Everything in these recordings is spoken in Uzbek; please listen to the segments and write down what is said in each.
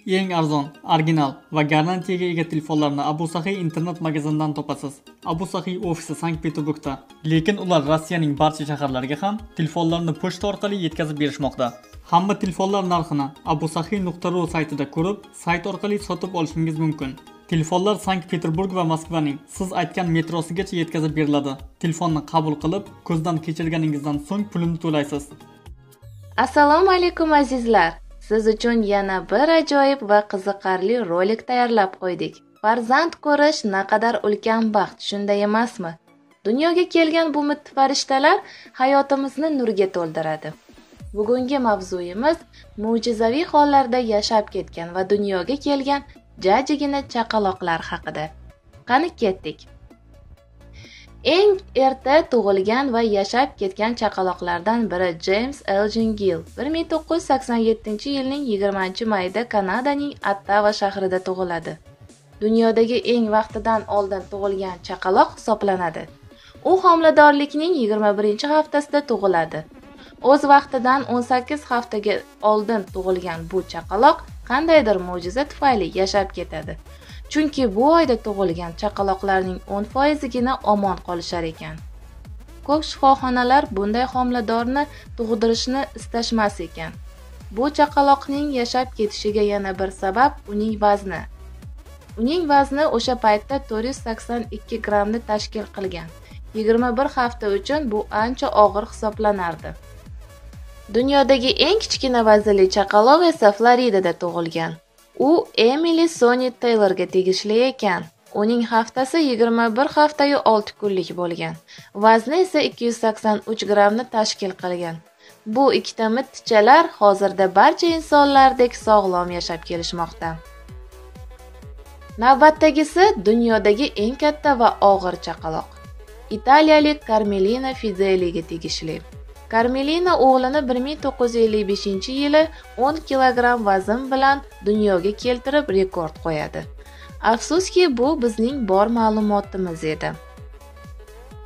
Eng arzon, original va garantiyaga ega telefonlarni Abu Sahiy internet magazinidan topasiz. Abu Sahiy ofisi Sankt-Peterburgda, lekin ular Rossiyaning barcha shaharlariga ham telefonlarni pochta orqali yetkazib berishmoqda. Hamma telefonlar narxini abusahiy.ru saytida ko'rib, sayt orqali sotib olishingiz mumkin. Telefonlar Sankt-Peterburg va Moskvaning siz aytgan metrosigacha yetkazib beriladi. Telefonni qabul qilib, ko'zdan kechirganingizdan so'ng pulini to'laysiz. Assalomu alaykum azizlar. Siz uchun yana bir ajoyib va qiziqarli rolik tayyorlab qo'ydik. Farzand ko'rish naqadar ulkan baxt, shunday emasmi? Dunyoga kelgan bu mitti farishtalar hayotimizni nurga to'ldiradi. Bugungi mavzuyimiz mo'jizaviy hollarda yashab ketgan va dunyoga kelgan jajjigina chaqaloqlar haqida. Qani ketdik. Eng erta tug'ilgan va yashab ketgan chaqaloqlardan biri James Elgin Gill 1987-yilning 20-mayida Kanadaning Ottava shahrida tug'iladi. Dunyodagi eng vaqtidan oldin tug'ilgan chaqaloq hisoblanadi. U homiladorlikning 21-haftasida tug'iladi. O'z vaqtidan 18 haftaga oldin tug'ilgan bu chaqaloq qandaydir mo'jiza tufayli yashab ketadi. Chunki bu oyda tug'ilgan chaqaloqlarning 10%gina omon qolishar ekan. Ko'p shifoxonalar bunday homiladorni tug'dirishni istashmas ekan. Bu chaqaloqning yashab ketishiga yana bir sabab uning vazni. Uning vazni o'sha paytda 482 grammni tashkil qilgan. 21 hafta uchun bu ancha og'ir hisoblanardi. Dunyodagi eng kichkina vaznli chaqaloq esa Floridada tug'ilgan. U Emily Sonny Taylorga tegishli ekan. Uning haftasi 21 hafta-yu 6 kunlik bo'lgan. Vazni esa 283 grammni tashkil qilgan. Bu ikkita mittichalar hozirda barcha insonlardek sog'lom yashab kelishmoqda. Navbatdagisi dunyodagi eng katta va og'ir chaqaloq. Italiyalik Carmelina Fideliga tegishli. Carmelina o'g'lini 1955-yili 10 kilogramm vazn bilan dunyoga keltirib rekord qo'yadi. Afsuski, bu bizning bor ma'lumotimiz edi.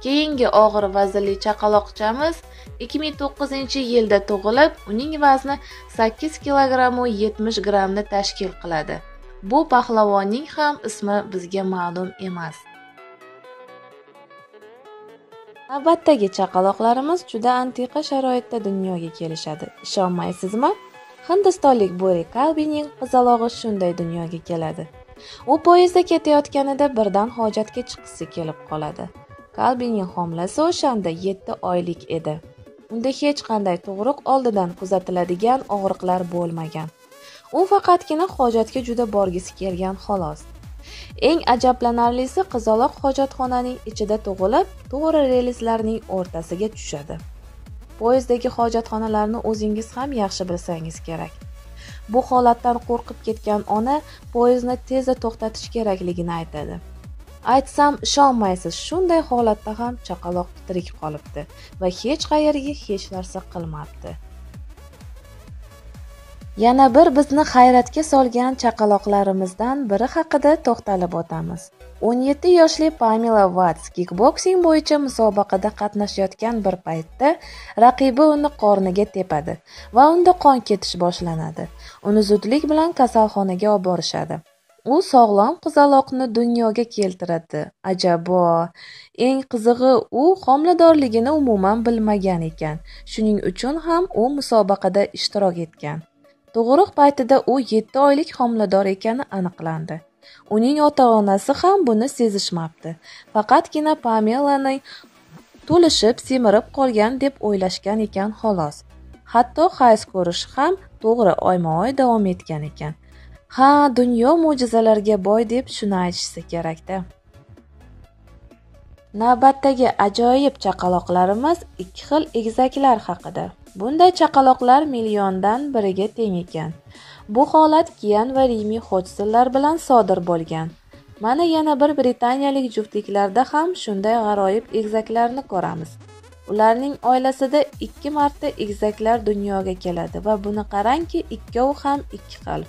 Keyingi og'ir vaznli chaqaloqchamiz 2009-yilda tug'ilib, uning vazni 8 kilogramm 70 grammni tashkil qiladi. Bu pahlavonning ham ismi bizga ma'lum emas. Navbatdagi chaqaloqlarimiz juda antiqa sharoitda dunyoga kelishadi. Ishonmaysizmi? Hindistonlik Bori Kalbining qizalog'i shunday dunyoga keladi. U poyezdda ketayotganida birdan hojatga chiqisi kelib qoladi. Kalbining homilasi o'shanda 7 oylik edi. Unda hech qanday tug'ruq oldidan kuzatiladigan og'riqlar bo'lmagan. U faqatgina hojatga juda borgisi kelgan xolos. Eng ajablanarlisi, qizaloq hojatxonaning ichida tug'ilib, to'g'ri relslarning o'rtasiga tushadi. Poyezddagi hojatxonalarni o'zingiz ham yaxshi bilsangiz kerak. Bu holatdan qo'rqib ketgan ona poyezdni tezda to'xtatish kerakligini aytadi. Aytsam ishonmaysiz, shunday holatda ham chaqaloq tirik qolibdi va hech qayerga hech narsa qilmabdi. Yana bir bizni hayratga solgan chaqaloqlarimizdan biri haqida to'xtalib o'tamiz. 17 yoshli Pamela Watts kickboksing bo'yicha musobaqada qatnashayotgan bir paytda raqibi uni qorniga tepadi va unda qon ketish boshlanadi. Uni zudlik bilan kasalxonaga olib borishadi. U sog'lom qizaloqni dunyoga keltiradi. Ajabo! Eng qizig'i, u homiladorligini umuman bilmagan ekan. Shuning uchun ham u musobaqada ishtirok etgan. Tug'ruq paytida u 7 oylik homilador ekani aniqlandi. Uning ota-onasi ham buni sezishmabdi. Faqatgina Pamelani to'lishib, semirib qolgan deb o'ylashgan ekan xolos. Hatto hayz ko'rish ham to'g'ri oyma-oy davom etgan ekan. Ha, dunyo mo'jizalarga boy deb shuni aytishsa kerak-da. Navbatdagi ajoyib chaqaloqlarimiz 2 xil egizaklar haqida. Bunday chaqaloqlar milliondan biriga teng ekan. Bu holat Kian va Rimi Hodgsonlar bilan sodir bo'lgan. Mana yana bir britaniyalik juftliklarda ham shunday g'aroyib egizaklarni ko'ramiz. Ularning oilasida 2 marta egizaklar dunyoga keladi va buni qarangki, ikkovi ham 2 xil.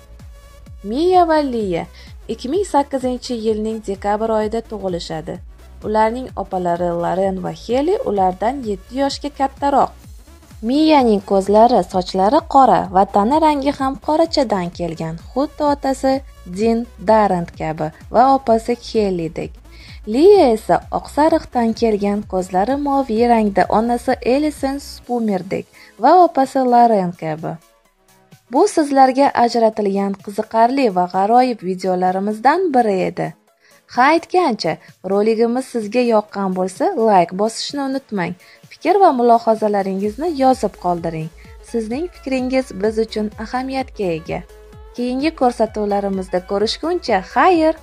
Mia va Liya 2008-yilning dekabr oyida tug'ilishadi. Ularning opalari Laren va Heli ulardan 7 yoshga kattaroq. Miyaning ko'zlari, sochlari qora va tana rangi ham qorachadan kelgan, xuddi otasi Din Darrent kabi va opasi Kellidek. Liya esa oqsariqdan kelgan, ko'zlari moviy rangda, onasi Alison Spumerdek va opasi Laren kabi. Bu sizlarga ajratilgan qiziqarli va g'aroyib videolarimizdan biri edi. Ha, aytgancha, roligimiz sizga yoqqan bo'lsa, like bosishni unutmang. Fikr va mulohazalaringizni yozib qoldiring. Sizning fikringiz biz uchun ahamiyatga ega. Keyingi ko'rsatuvlarimizda ko'rishguncha, xayr!